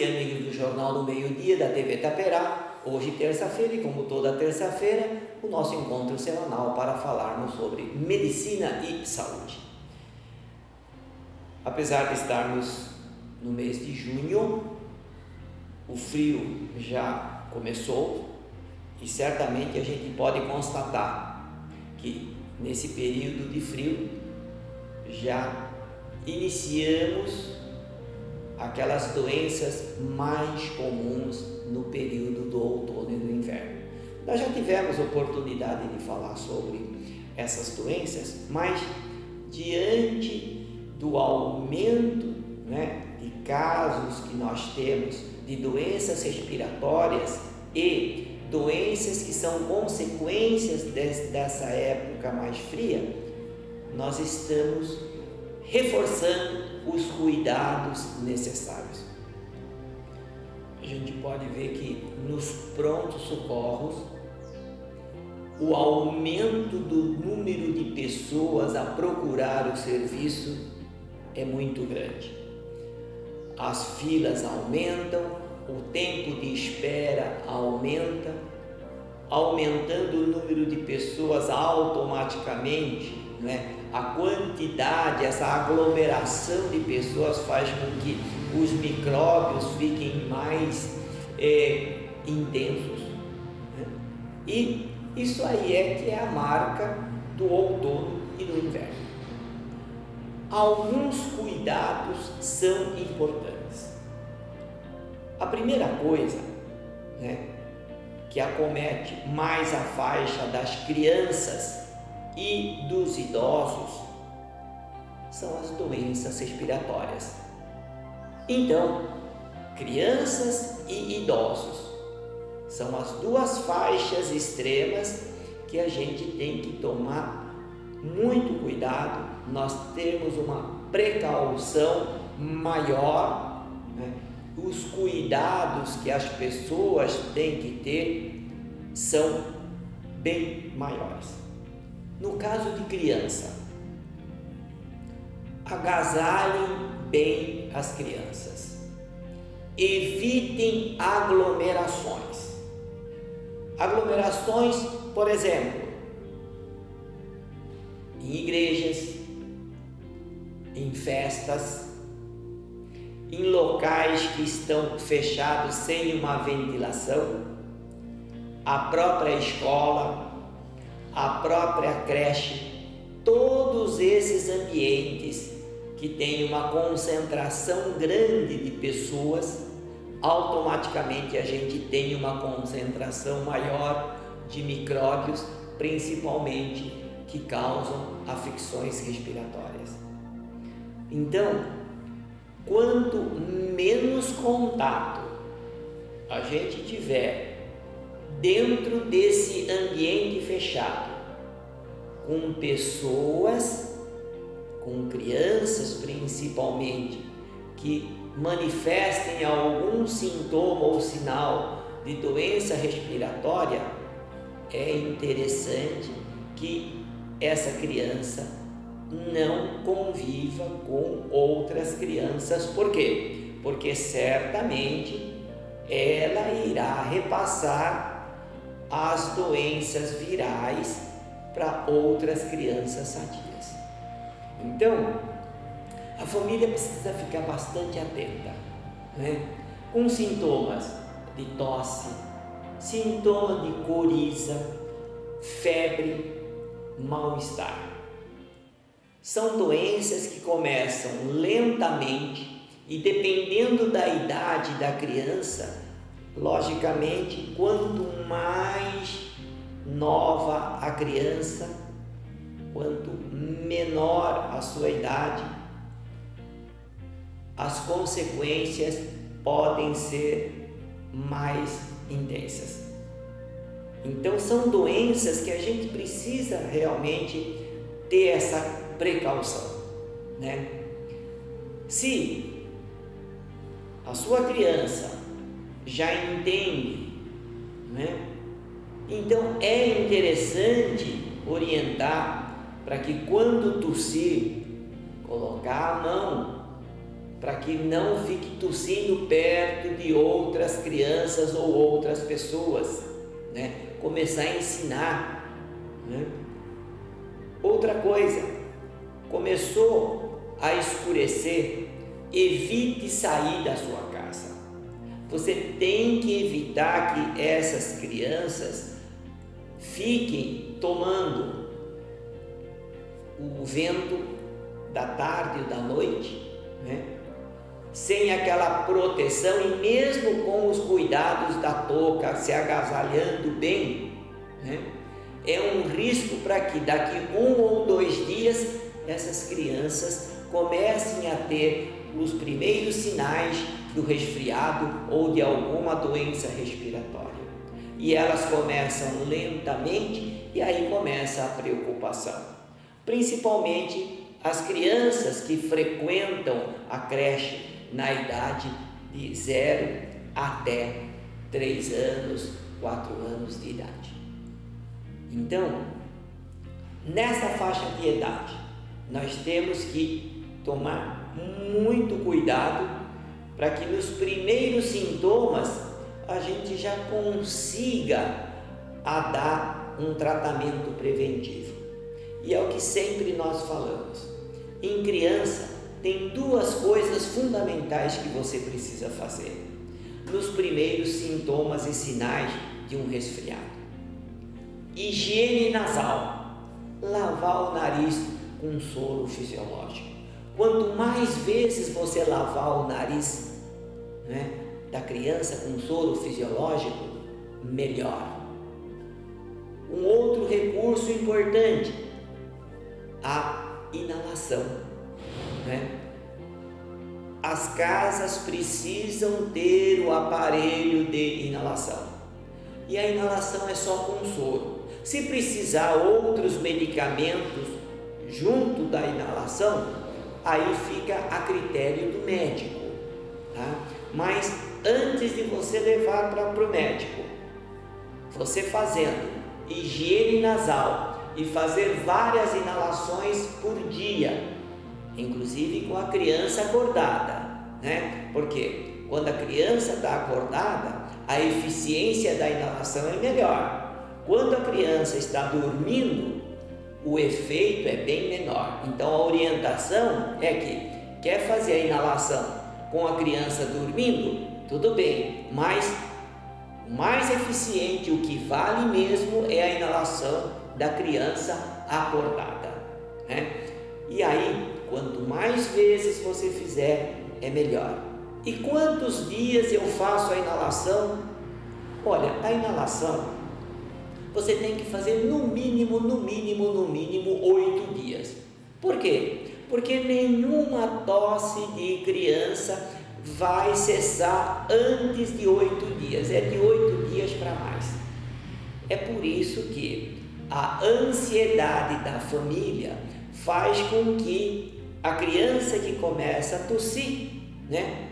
amigos do Jornal do Meio-Dia da TV Itaperá. Hoje, terça-feira, e como toda terça-feira, o nosso encontro semanal para falarmos sobre medicina e saúde. Apesar de estarmos no mês de junho, o frio já começou e certamente a gente pode constatar que nesse período de frio já iniciamos aquelas doenças mais comuns no período do outono e do inverno. Nós já tivemos oportunidade de falar sobre essas doenças, mas diante do aumento, de casos que nós temos de doenças respiratórias e doenças que são consequências dessa época mais fria, nós estamos reforçando os cuidados necessários. A gente pode ver que nos prontos socorros o aumento do número de pessoas a procurar o serviço é muito grande. As filas aumentam, o tempo de espera aumenta, aumentando o número de pessoas automaticamente, a quantidade, essa aglomeração de pessoas faz com que os micróbios fiquem mais intensos, e isso aí que é a marca do outono e do inverno. Alguns cuidados são importantes. A primeira coisa, que acomete mais a faixa das crianças e dos idosos são as doenças respiratórias. Então, crianças e idosos são as duas faixas extremas que a gente tem que tomar muito cuidado, nós temos uma precaução maior, Os cuidados que as pessoas têm que ter são bem maiores. No caso de criança, agasalhem bem as crianças, evitem aglomerações. Aglomerações, por exemplo, em igrejas, em festas, em locais que estão fechados sem uma ventilação, a própria escola, a própria creche, todos esses ambientes que têm uma concentração grande de pessoas, automaticamente a gente tem uma concentração maior de micróbios, principalmente que causam afecções respiratórias. Então, quanto menos contato a gente tiver dentro desse ambiente fechado, com pessoas, com crianças principalmente, que manifestem algum sintoma ou sinal de doença respiratória, é interessante que essa criança não conviva com outras crianças. Por quê? Porque certamente ela irá repassar as doenças virais para outras crianças sadias. Então, a família precisa ficar bastante atenta, com sintomas de tosse, sintoma de coriza, febre, mal-estar. São doenças que começam lentamente e, dependendo da idade da criança, logicamente, quanto mais nova a criança, quanto menor a sua idade, as consequências podem ser mais intensas. Então, são doenças que a gente precisa realmente ter essa precaução, Se a sua criança já entende, então é interessante orientar para que, quando tossir, colocar a mão para que não fique tossindo perto de outras crianças ou outras pessoas, né? Começar a ensinar, né? Outra coisa, começou a escurecer, evite sair da sua casa. Você tem que evitar que essas crianças fiquem tomando o vento da tarde ou da noite, né? Sem aquela proteção e mesmo com os cuidados da touca, se agasalhando bem, né? É um risco para que daqui 1 ou 2 dias essas crianças comecem a ter os primeiros sinais do resfriado ou de alguma doença respiratória. E elas começam lentamente e aí começa a preocupação. Principalmente as crianças que frequentam a creche na idade de 0 até 3 anos, 4 anos de idade. Então, nessa faixa de idade, nós temos que tomar muito cuidado para que nos primeiros sintomas a gente já consiga dar um tratamento preventivo. E é o que sempre nós falamos. Em criança, tem 2 coisas fundamentais que você precisa fazer nos primeiros sintomas e sinais de um resfriado. Higiene nasal, lavar o nariz com soro fisiológico. Quanto mais vezes você lavar o nariz, né, da criança com soro fisiológico, melhor. Um outro recurso importante, a inalação, né? As casas precisam ter o aparelho de inalação e a inalação é só com soro. Se precisar outros medicamentos junto da inalação, aí fica a critério do médico, tá? Mas antes de você levar para o médico, você fazendo higiene nasal e fazer várias inalações por dia, inclusive com a criança acordada, né? Porque quando a criança está acordada, a eficiência da inalação é melhor. Quando a criança está dormindo, o efeito é bem menor. Então a orientação é que quer fazer a inalação com a criança dormindo, tudo bem, mas o mais eficiente, o que vale mesmo é a inalação da criança acordada, né? E aí, quanto mais vezes você fizer, é melhor. E quantos dias eu faço a inalação? Olha, a inalação você tem que fazer no mínimo 8 dias. Por quê? Porque nenhuma tosse de criança vai cessar antes de 8 dias, é de 8 dias para mais. É por isso que a ansiedade da família faz com que a criança que começa a tossir, né,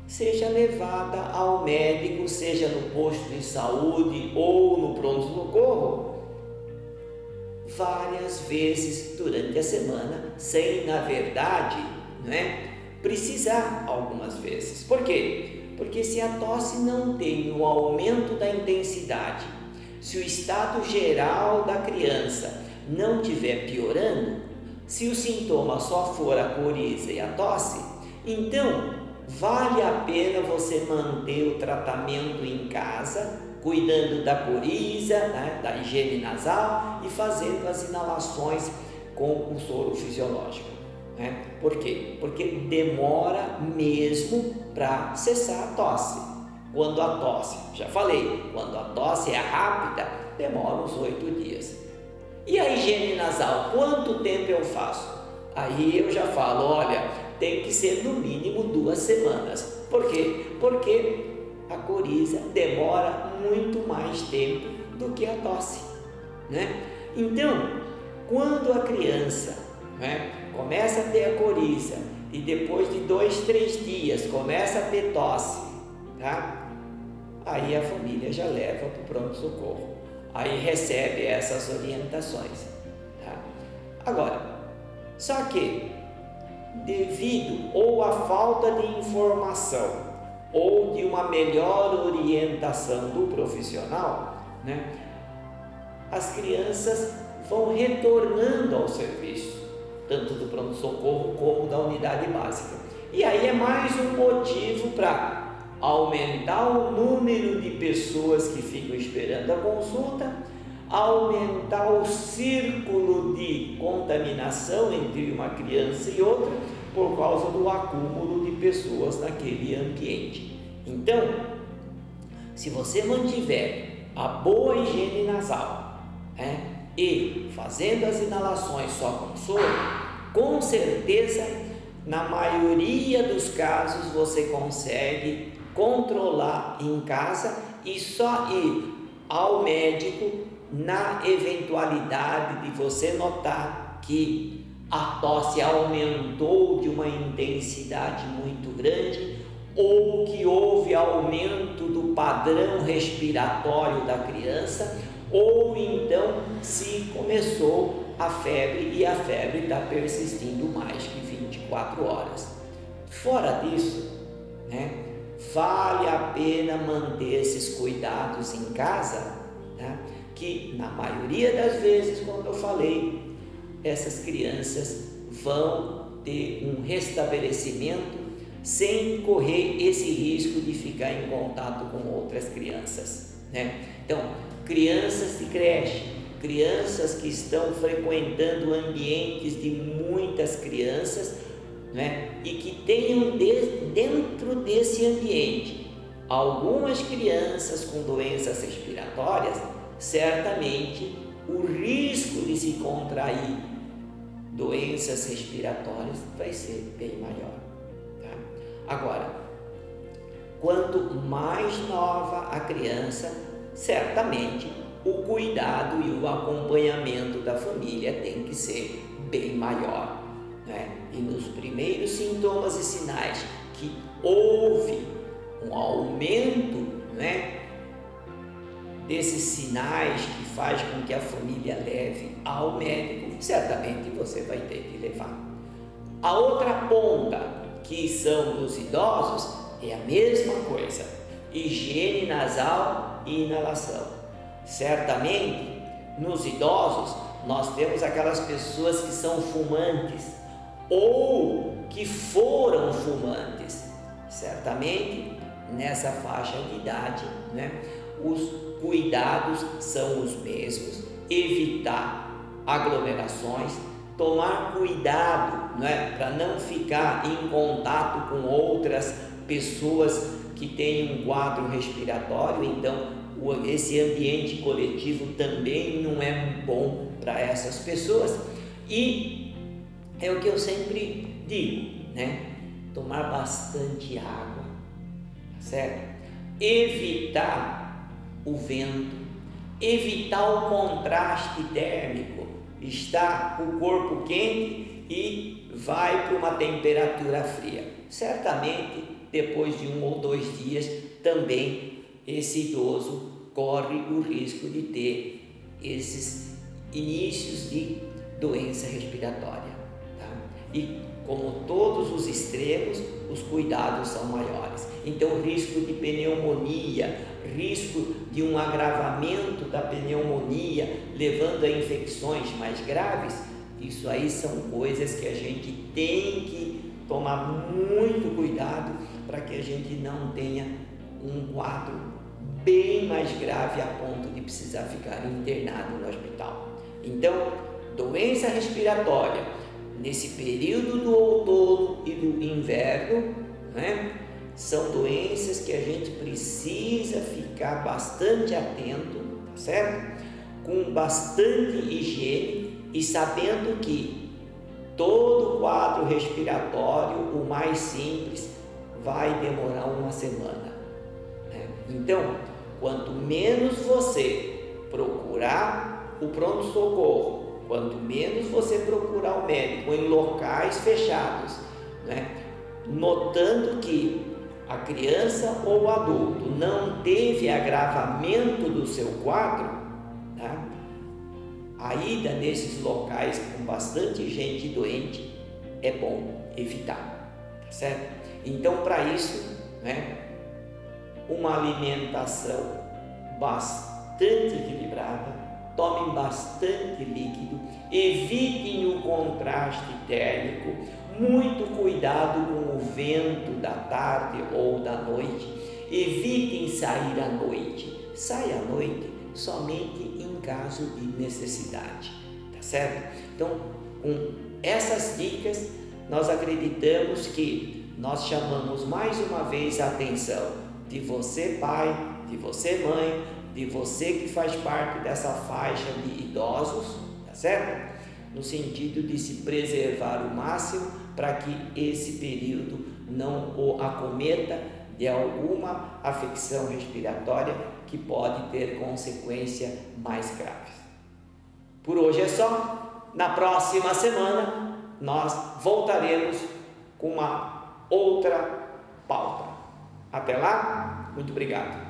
seja levada ao médico, seja no posto de saúde ou no pronto-socorro, várias vezes durante a semana, sem, na verdade, né, precisar algumas vezes. Por quê? Porque se a tosse não tem o aumento da intensidade, se o estado geral da criança não estiver piorando, se o sintoma só for a coriza e a tosse, então vale a pena você manter o tratamento em casa, cuidando da coriza, né, da higiene nasal e fazendo as inalações com o soro fisiológico, né? Por quê? Porque demora mesmo para cessar a tosse. Quando a tosse, já falei, quando a tosse é rápida, demora uns 8 dias. E a higiene nasal, quanto tempo eu faço? Aí eu já falo, olha, tem que ser no mínimo 2 semanas. Por quê? Porque a coriza demora muito mais tempo do que a tosse, né? Então, quando a criança, né, começa a ter a coriza e depois de 2, 3 dias começa a ter tosse, tá? Aí a família já leva para o pronto-socorro, aí recebe essas orientações, tá? Agora, só que devido ou à falta de informação ou de uma melhor orientação do profissional, né, as crianças vão retornando ao serviço, tanto do pronto-socorro como da unidade básica. E aí é mais um motivo para aumentar o número de pessoas que ficam esperando a consulta, aumentar o círculo de contaminação entre uma criança e outra por causa do acúmulo de pessoas naquele ambiente. Então, se você mantiver a boa higiene nasal, e fazendo as inalações só com soro, com certeza, na maioria dos casos, você consegue controlar em casa e só ir ao médico na eventualidade de você notar que a tosse aumentou de uma intensidade muito grande ou que houve aumento do padrão respiratório da criança, ou então se começou a febre e a febre está persistindo mais que 24 horas. Fora disso, vale a pena manter esses cuidados em casa, que na maioria das vezes, como eu falei, essas crianças vão ter um restabelecimento sem correr esse risco de ficar em contato com outras crianças, Então, crianças de creche, crianças que estão frequentando ambientes de muitas crianças, e que tenham dentro desse ambiente algumas crianças com doenças respiratórias, certamente o risco de se contrair doenças respiratórias vai ser bem maior. Agora, quanto mais nova a criança, certamente o cuidado e o acompanhamento da família tem que ser bem maior, E nos primeiros sintomas e sinais que houve um aumento, desses sinais que faz com que a família leve ao médico, certamente você vai ter que levar. A outra ponta, que são os idosos, é a mesma coisa, higiene nasal e inalação. Certamente, nos idosos, nós temos aquelas pessoas que são fumantes ou que foram fumantes. Certamente, nessa faixa de idade, os cuidados são os mesmos: evitar aglomerações, tomar cuidado, para não ficar em contato com outras pessoas que têm um quadro respiratório. Então, esse ambiente coletivo também não é bom para essas pessoas. E é o que eu sempre digo, tomar bastante água, certo? Evitar o vento, evitar o contraste térmico, estar com o corpo quente e vai para uma temperatura fria. Certamente, depois de 1 ou 2 dias, também esse idoso corre o risco de ter esses inícios de doença respiratória, E como todos os extremos, os cuidados são maiores. Então, risco de pneumonia, risco de um agravamento da pneumonia, levando a infecções mais graves, isso aí são coisas que a gente tem que tomar muito cuidado para que a gente não tenha um quadro bem mais grave a ponto de precisar ficar internado no hospital. Então, doença respiratória, nesse período do outono e do inverno, são doenças que a gente precisa ficar bastante atento, certo? Com bastante higiene e sabendo que todo quadro respiratório, o mais simples, vai demorar 1 semana. Então, quanto menos você procurar o pronto-socorro, quanto menos você procurar o médico em locais fechados, notando que a criança ou o adulto não teve agravamento do seu quadro, a ida nesses locais com bastante gente doente é bom evitar, tá certo? Então, para isso, né, uma alimentação bastante equilibrada, tomem bastante líquido, evitem o contraste térmico, muito cuidado com o vento da tarde ou da noite, evitem sair à noite, saia à noite somente em caso de necessidade, tá certo? Então, com essas dicas, nós acreditamos que nós chamamos mais uma vez a atenção de você, pai, de você, mãe, de você que faz parte dessa faixa de idosos, tá certo? No sentido de se preservar o máximo para que esse período não o acometa de alguma afecção respiratória que pode ter consequências mais graves. Por hoje é só. Na próxima semana nós voltaremos com uma outra pauta. Até lá, muito obrigado.